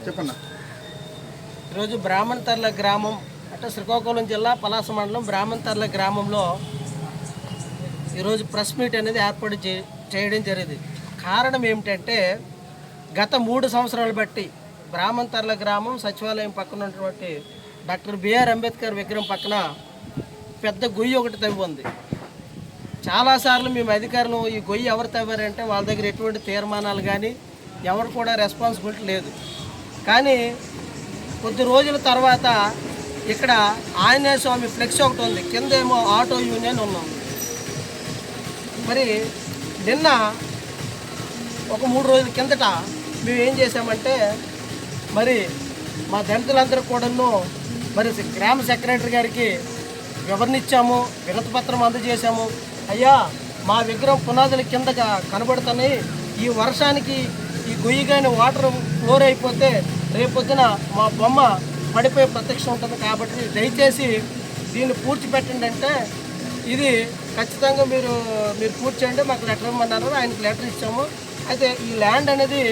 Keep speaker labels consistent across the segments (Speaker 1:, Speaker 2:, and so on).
Speaker 1: చెప్పండి.
Speaker 2: ఈరోజు బ్రాహ్మణతర్ల గ్రామం అంటే శ్రీకాకుళం జిల్లా పలాస మండలం బ్రాహ్మణతర్ల గ్రామంలో ఈరోజు ప్రెస్ మీట్ అనేది ఏర్పాటు చేయడం జరిగింది. కారణం ఏమిటంటే గత 3 సంవత్సరాలు బట్టి బ్రాహ్మణతర్ల గ్రామం సచివాలయం పక్కన ఉన్నటువంటి డాక్టర్ బిఆర్ అంబేద్కర్ విగ్రహం పక్కన పెద్ద గొయ్యి ఒకటి తవ్వి ఉంది. చాలాసార్లు మేము అధికారులు ఈ గొయ్యి ఎవరు తవ్వారంటే వాళ్ళ దగ్గర ఎటువంటి తీర్మానాలు కానీ ఎవరు కూడా రెస్పాన్సిబిలిటీ లేదు. కానీ కొద్ది రోజుల తర్వాత ఇక్కడ ఆంజనేయ స్వామి ఫ్లెక్స్ ఒకటి ఉంది, కింద ఏమో ఆటో యూనియన్ ఉన్నాం. మరి నిన్న ఒక 3 రోజుల కిందట మేము ఏం చేసామంటే మరి మా దళితులందరూ కూడాను మరి గ్రామ సెక్రటరీ గారికి వివరణిచ్చాము, వినతి పత్రం అందజేశాము. అయ్యా మా విగ్రహం పునాదుల కిందగా కనబడుతున్నాయి, ఈ వర్షానికి ఈ గొయ్యి కానీ వాటర్ ఫ్లోర్ అయిపోతే రేపొద్దున మా బొమ్మ పడిపోయే ప్రత్యక్షం ఉంటుంది, కాబట్టి దయచేసి దీన్ని పూడ్చిపెట్టండి అంటే ఇది ఖచ్చితంగా మీరు పూర్తి చేయండి, మాకు లెటర్ ఇవ్వమన్నారు. ఆయనకు లెటర్ ఇచ్చాము. అయితే ఈ ల్యాండ్ అనేది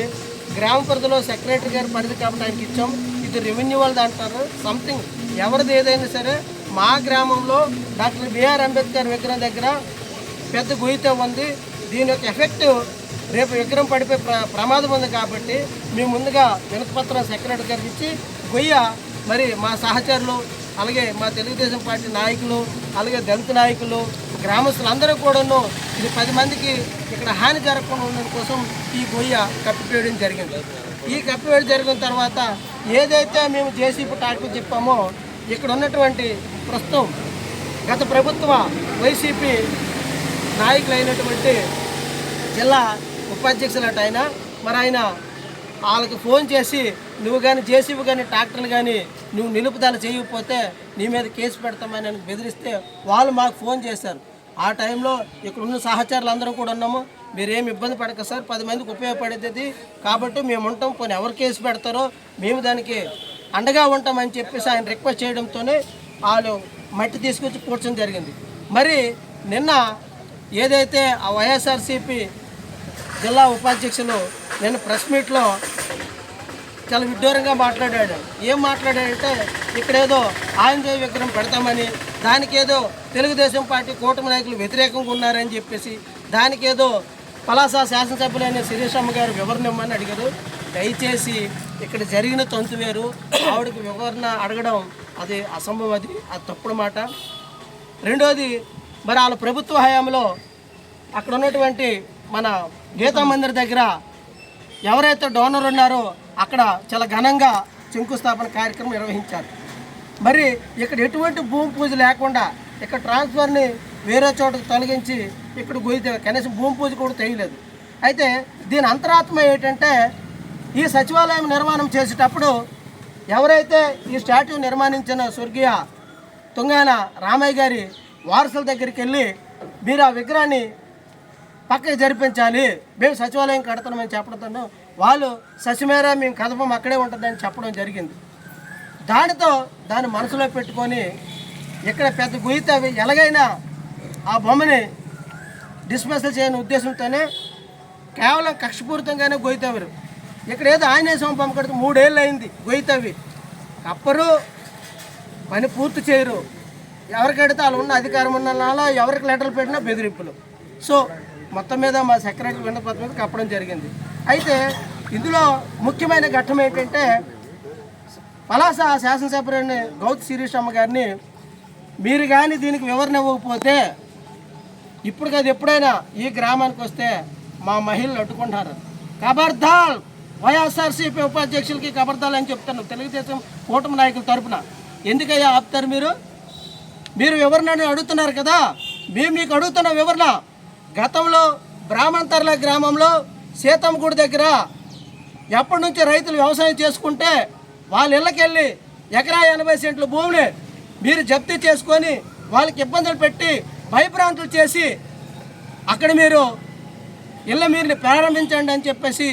Speaker 2: గ్రామ పరిధిలో సెక్రటరీ గారి పరిధి కాబట్టి ఆయనకి ఇచ్చాము. ఇది రెవెన్యూ వాళ్ళది అంటారు, సంథింగ్ ఎవరిది ఏదైనా సరే. మా గ్రామంలో డాక్టర్ బిఆర్ అంబేద్కర్ విగ్రహం దగ్గర పెద్ద గొయ్యితో ఉంది. దీని యొక్క ఎఫెక్ట్ రేపు విగ్రహం పడిపోయే ప్రమాదం ఉంది, కాబట్టి మేము ముందుగా వినతిపత్రం సెక్రటరీ గారికి ఇచ్చి గొయ్య మరి మా సహచరులు అలాగే మా తెలుగుదేశం పార్టీ నాయకులు అలాగే దళిత నాయకులు గ్రామస్తులందరూ కూడాను ఇది 10 మందికి ఇక్కడ హాని జరగకుండా ఉండడం కోసం ఈ గొయ్య కప్పివేయడం జరిగింది. ఈ కప్పివేయడం జరిగిన తర్వాత ఏదైతే మేము జేసీబీ టాక్టర్ చెప్పామో ఇక్కడ ఉన్నటువంటి ప్రస్తుతం గత ప్రభుత్వ వైసీపీ నాయకులైనటువంటి జిల్లా ఉపాధ్యక్షులు ఆయన మరి ఆయన వాళ్ళకి ఫోన్ చేసి నువ్వు కానీ జేసీబీ కానీ ట్రాక్టర్లు కానీ నువ్వు నిలుపుదల చేయకపోతే నీ మీద కేసు పెడతామని బెదిరిస్తే వాళ్ళు మాకు ఫోన్ చేశారు. ఆ టైంలో ఇక్కడ ఉన్న సహచరులు అందరం కూడా ఉన్నాము. మీరేమి ఇబ్బంది పడక సార్, 10 మందికి ఉపయోగపడేది కాబట్టి మేము ఉంటాం, పోనీ ఎవరు కేసు పెడతారో మేము దానికి అండగా ఉంటామని చెప్పేసి ఆయన రిక్వెస్ట్ చేయడంతోనే వాళ్ళు మట్టి తీసుకొచ్చి కూర్చొని జరిగింది. మరి నిన్న ఏదైతే ఆ వైఎస్ఆర్సీపీ జిల్లా ఉపాధ్యక్షులు నేను ప్రెస్ మీట్లో చాలా విడ్డూరంగా మాట్లాడాడు. ఏం మాట్లాడాడంటే ఇక్కడేదో ఆంజనేయ విగ్రహం పెడతామని, దానికేదో తెలుగుదేశం పార్టీ కూటమి నాయకులు వ్యతిరేకంగా ఉన్నారని చెప్పేసి దానికేదో పలాస శాసనసభ్యులైన శిరీషమ్మ గారు వివరణ ఇవ్వమని అడిగారు. దయచేసి ఇక్కడ జరిగిన తంతు వేరు, ఆవిడకి వివరణ అడగడం అది అసంభవం, అది తప్పుడు మాట. రెండోది మరి వాళ్ళ ప్రభుత్వ హయాంలో అక్కడ ఉన్నటువంటి మన గీతా మందిర్ దగ్గర ఎవరైతే డోనర్ ఉన్నారో అక్కడ చాలా ఘనంగా శంకుస్థాపన కార్యక్రమం నిర్వహించారు. మరి ఇక్కడ ఎటువంటి భూమి పూజ లేకుండా ఇక్కడ ట్రాన్స్ఫర్ని వేరే చోటకు తొలగించి ఇక్కడ గొయ్యి కనీసం భూమి పూజ కూడా తెలియలేదు. అయితే దీని అంతరాత్మ ఏంటంటే ఈ సచివాలయం నిర్మాణం చేసేటప్పుడు ఎవరైతే ఈ స్టాట్యూ నిర్మాణించిన స్వర్గీయ తుంగాన రామయ్య గారి వారసుల దగ్గరికి వెళ్ళి మీరు ఆ విగ్రహాన్ని పక్కకి జరిపించాలి, మేము సచివాలయం కడతామని చెప్పడంతో వాళ్ళు సచిమేర మేము కదపం అక్కడే ఉంటుందని చెప్పడం జరిగింది. దాన్ని మనసులో పెట్టుకొని ఇక్కడ పెద్ద గొయ్యి తవ్వి ఎలాగైనా ఆ బొమ్మని డిస్మిసల్ చేయని ఉద్దేశంతోనే కేవలం కక్షపూరితంగానే గొయ్యి తవ్వరు. ఇక్కడ ఏదో ఆంజనేయ స్వామి బొమ్మ కడితే 3 ఏళ్ళు అయింది గొయ్యి తవ్వి, కప్పరు, పని పూర్తి చేయరు. ఎవరికడితే వాళ్ళు ఉన్న అధికారం ఉన్న ఎవరికి లెటర్లు పెట్టినా బెదిరింపులు. సో మొత్తం మీద మా సెక్రటరీ విన్నపత్రం మీద కప్పడం జరిగింది. అయితే ఇందులో ముఖ్యమైన ఘట్టం ఏంటంటే పలాస శాసనసభ్యుని గౌతు శిరీషమ్మ గారిని మీరు కానీ దీనికి వివరణ ఇవ్వకపోతే ఇప్పుడు కాదు ఎప్పుడైనా ఈ గ్రామానికి వస్తే మా మహిళలు అడ్డుకుంటారు. ఖబర్దార్ వైఎస్ఆర్సీపీ ఉపాధ్యక్షులకి ఖబర్దార్ అని చెప్తాను తెలుగుదేశం కూటమి నాయకుల తరఫున. ఎందుకయ్యా ఆపుతారు మీరు వివరణని అడుగుతున్నారు కదా, మేము మీకు అడుగుతున్న వివరణ. గతంలో బ్రాహ్మణతర్ల గ్రామంలో సీతమ్మగుడి దగ్గర ఎప్పటి నుంచి రైతులు వ్యవసాయం చేసుకుంటే వాళ్ళ ఇళ్ళకెళ్ళి ఎకరా 80 సెంట్ల భూమిని మీరు జప్తీ చేసుకొని వాళ్ళకి ఇబ్బందులు పెట్టి భయభ్రాంతులు చేసి అక్కడ మీరు మీరు ప్రారంభించండి అని చెప్పేసి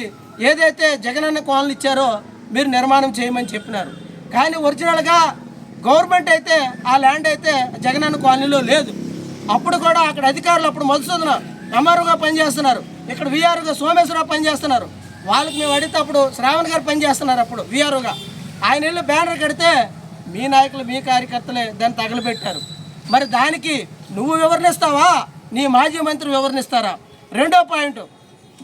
Speaker 2: ఏదైతే జగనన్న కాలనీ ఇచ్చారో మీరు నిర్మాణం చేయమని చెప్పినారు. కానీ ఒరిజినల్గా గవర్నమెంట్ అయితే ఆ ల్యాండ్ అయితే జగనన్న కాలనీలో లేదు. అప్పుడు కూడా అక్కడ అధికారులు అప్పుడు మధుసూదన ఎంఆర్ఓగా పనిచేస్తున్నారు, ఇక్కడ విఆర్ఓగా సోమేశ్వరరావు పనిచేస్తున్నారు. వాళ్ళకి మేము అడిగితే అప్పుడు శ్రావణ్ గారు పనిచేస్తున్నారు అప్పుడు విఆర్ఓగా. ఆయన వెళ్ళి బ్యానర్ కడితే మీ నాయకులు మీ కార్యకర్తలే దాన్ని తగలబెట్టారు. మరి దానికి నువ్వు వివరణిస్తావా, నీ మాజీ మంత్రి వివరణిస్తారా? రెండో పాయింట్,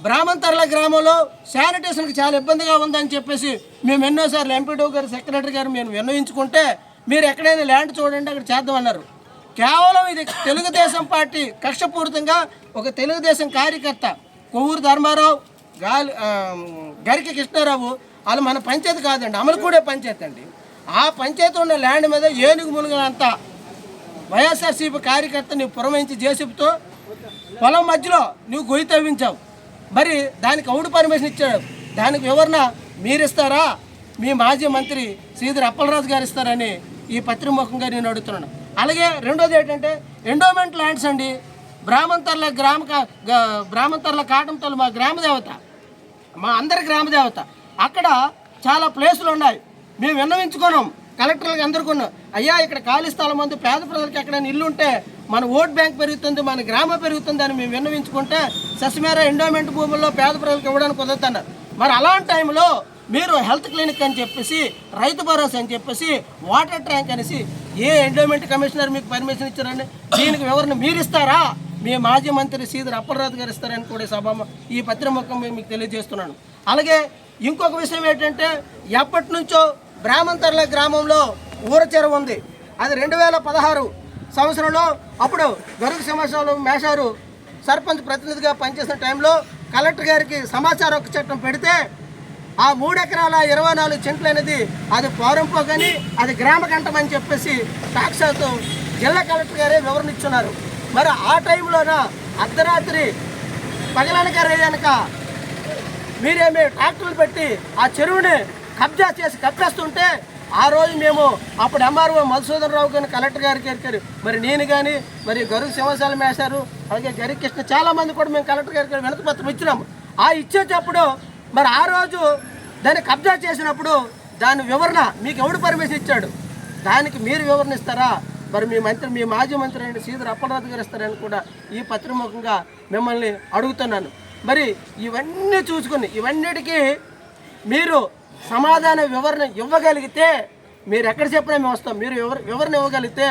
Speaker 2: బ్రాహ్మణతర్ల గ్రామంలో శానిటేషన్కి చాలా ఇబ్బందిగా ఉందని చెప్పేసి మేము ఎన్నోసార్లు ఎంపీడీ గారు సెక్రటరీ గారు మేము విన్నవించుకుంటే మీరు ఎక్కడైనా ల్యాండ్ చూడండి అక్కడ చేద్దామన్నారు. కేవలం ఇది తెలుగుదేశం పార్టీ కక్షపూరితంగా ఒక తెలుగుదేశం కార్యకర్త కొవ్వూరు ధర్మారావు గరికి కృష్ణారావు వాళ్ళు మన పంచాయతీ కాదండి, అమలకూడే పంచాయతీ అండి. ఆ పంచాయతీ ఉన్న ల్యాండ్ మీద ఏనుగు మునుగనంత వైఎస్ఆర్సీపీ కార్యకర్త నువ్వు పురమించి జేసీబీతో పొలం మధ్యలో నువ్వు గొయ్యి తవ్వించావు. మరి దానికి అవుడు పర్మిషన్ ఇచ్చాడు, దానికి వివరణ మీరిస్తారా, మీ మాజీ మంత్రి శ్రీధర్ అప్పలరాజు గారు ఇస్తారని ఈ పత్రిముఖంగా నేను అడుగుతున్నాను. అలాగే రెండోది ఏంటంటే ఎండోమెంట్ ల్యాండ్స్ అండి. బ్రాహ్మణతర్ల కాటంతలు మా గ్రామ దేవత, మా అందరి గ్రామ దేవత. అక్కడ చాలా ప్లేసులు ఉన్నాయి. మేము విన్నవించుకున్నాం కలెక్టర్లకు అందరుకున్నాం, అయ్యా ఇక్కడ ఖాళీ స్థలం ఉంది, పేద ప్రజలకు ఎక్కడైనా ఇల్లు ఉంటే మన ఓట్ బ్యాంక్ పెరుగుతుంది, మన గ్రామం పెరుగుతుంది అని మేము విన్నవించుకుంటే సస్మేర ఎండోమెంట్ భూముల్లో పేద ప్రజలకు ఇవ్వడానికి కుదురుతున్నారు. మరి అలాంటి టైంలో మీరు హెల్త్ క్లినిక్ అని చెప్పేసి, రైతు భరోసా అని చెప్పేసి, వాటర్ ట్యాంక్ అనేసి ఏ ఎండోమెంట్ కమిషనర్ మీకు పర్మిషన్ ఇచ్చారండి? దీనికి వివరణ మీరు ఇస్తారా, మీ మాజీ మంత్రి శ్రీధర్ అప్పలరాజు గారు ఇస్తారని కూడా సభ ఈ పత్రిముఖం మీకు తెలియజేస్తున్నాను. అలాగే ఇంకొక విషయం ఏంటంటే, ఎప్పటి నుంచో బ్రాహ్మణతర్ల గ్రామంలో ఊర చెరువు ఉంది. అది 2016 సంవత్సరంలో అప్పుడు గరుగు సింహాసాలు మేషారు సర్పంచ్ ప్రతినిధిగా పనిచేసిన టైంలో కలెక్టర్ గారికి సమాచార హక్కు చట్టం పెడితే ఆ 3 ఎకరాల 24 సెంట్లు అనేది అది పౌరంపోకని అది గ్రామ కంఠం అని చెప్పేసి సాక్షాత్తు జిల్లా కలెక్టర్ గారే వివరణ ఇచ్చున్నారు. మరి ఆ టైంలోన అర్ధరాత్రి పగలనక రేయనక మీరేమి ట్రాక్టర్లు పెట్టి ఆ చెరువుని కబ్జా చేసి కప్పేస్తుంటే ఆ రోజు మేము అప్పుడు ఎంఆర్ఓ మధుసూదన్ రావు గారిని కలెక్టర్ గారికి ఎరికారు. మరి నేను కానీ మరి గరుగు సింహాసాలు మేశారు అలాగే గరి కృష్ణ చాలామంది కూడా మేము కలెక్టర్ గారికి వినతి పత్రం ఇచ్చినాము. ఆ ఇచ్చేటప్పుడు మరి ఆ రోజు దాన్ని కబ్జా చేసినప్పుడు దాని వివరణ మీకు ఎవడు పర్మిషన్ ఇచ్చాడు, దానికి మీరు వివరణ ఇస్తారా? మరి మీ మాజీ మంత్రి అయిన శ్రీధర్ అప్పలరాజు గారు ఇస్తారని కూడా ఈ పత్రిముఖంగా మిమ్మల్ని అడుగుతున్నాను. మరి ఇవన్నీ చూసుకుని ఇవన్నిటికీ మీరు సమాధాన వివరణ ఇవ్వగలిగితే మీరు ఎక్కడ చెప్పినా మేము వస్తాం. మీరు వివరణ ఇవ్వగలిగితే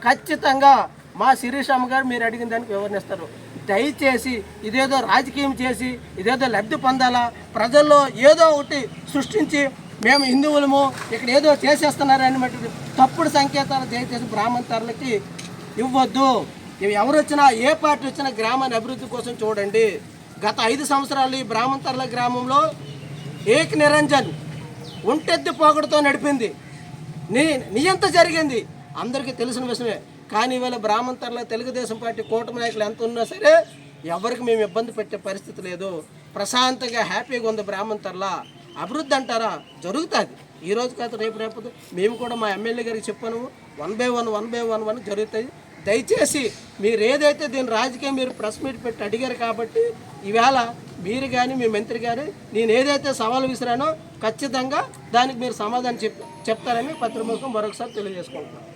Speaker 2: ఖచ్చితంగా మా శిరీషమ్మ గారు మీరు అడిగిన దానికి వివరణ ఇస్తారు. దయచేసి ఇదేదో రాజకీయం చేసి ఇదేదో లబ్ధి పొందాలా, ప్రజల్లో ఏదో ఒకటి సృష్టించి మేము హిందువులము ఇక్కడ ఏదో చేసేస్తున్నారని బట్టి తప్పుడు సంకేతాలు దయచేసి బ్రాహ్మణతర్లకి ఇవ్వద్దు. ఇవి ఎవరు వచ్చినా ఏ పార్టీ వచ్చినా గ్రామాన్ని అభివృద్ధి కోసం చూడండి. గత 5 సంవత్సరాలు ఈ బ్రాహ్మణతర్ల గ్రామంలో ఏక్ నిరంజన్ ఒంటెద్దు పోగొడుతో నడిపింది. నియంత జరిగింది అందరికీ తెలిసిన విషయమే. కానీ ఇవాళ బ్రాహ్మణతర్ల తెలుగుదేశం పార్టీ కూటమి నాయకులు ఎంత ఉన్నా సరే ఎవరికి మేము ఇబ్బంది పెట్టే పరిస్థితి లేదు. ప్రశాంతంగా హ్యాపీగా ఉంది బ్రాహ్మణతర్ల. అభివృద్ధి అంటారా, జరుగుతుంది. ఈరోజు కాదు రేపు మేము కూడా మా ఎమ్మెల్యే గారికి చెప్పాను, 1 by 1 జరుగుతాయి. దయచేసి మీరు ఏదైతే దీని రాజకీయం మీరు ప్రెస్ మీట్ పెట్టి అడిగారు కాబట్టి ఈవేళ మీరు కానీ మీ మంత్రి కానీ నేను ఏదైతే సవాలు విసిరానో ఖచ్చితంగా దానికి మీరు సమాధానం చెప్తారని పత్రిముఖం మరొకసారి తెలియజేసుకుంటున్నాను.